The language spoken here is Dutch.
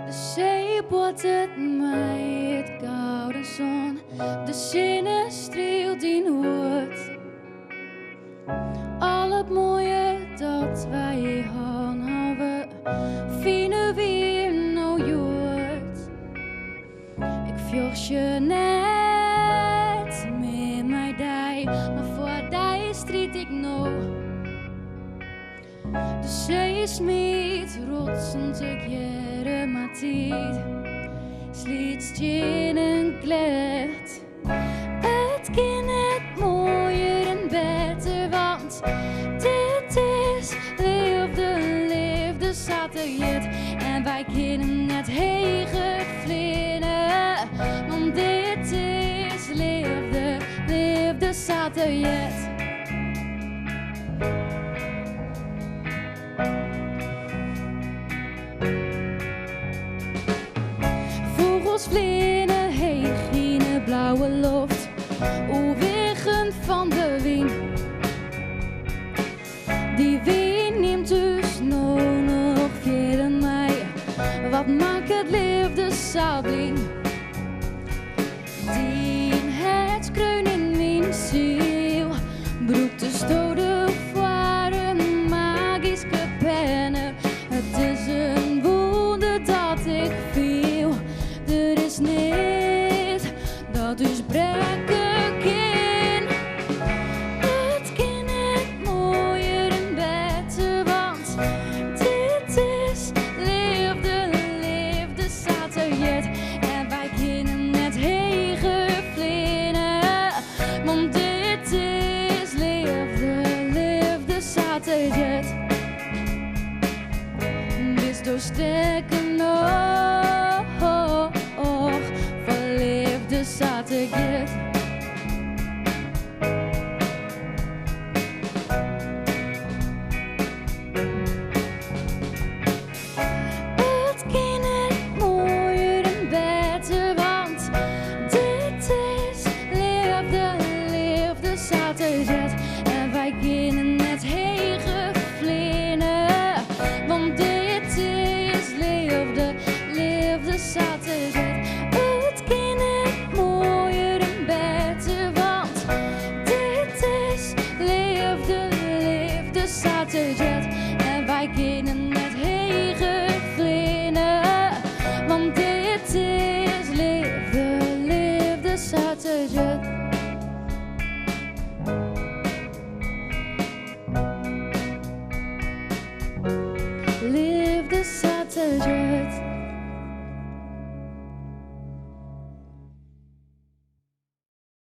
De zee bottert mij het koude zon. De zinnen streelt in hoort. Al het mooie dat wij houden, vinden weer nou joort. Ik vjocht je net met mij dij, maar voor die strijd ik nog. De zee smeet rotsend ik jere maar tijd. Sliet je een kleed. Het kind het mooier en beter, want dit is Leafde zaterdag. En wij kunnen net hegen vlinnen, want dit is Leafde zaterdag. Vogels vliegen heeg in de blauwe lucht, wegen van de wind. Die wind neemt dus nog veel in mij. Wat maakt het Leafde sabling? Dien het kreun in mijn ziel, broekt de stode foar een magische pennen. Het is een wonder dat ik viel. Er is niet dat is breken kind. Het kind het mooier en beter, want dit is Leafde zaterdag. En wij kunnen net hegen vlinnen, want dit is Leafde zaterdag. Bis door sterke nog voor Leafde zaterdag. Het kind het mooier en beter, want dit is Leafde zaterdag. En wij kunnen net hegen vlinnen, want dit is Leafde zaterdag. Het kind het mooier en beter, want dit is Leafde zaterdag. En wij kunnen net hegen vlinnen, want dit is Leafde zaterdag. Leafde zaterdag.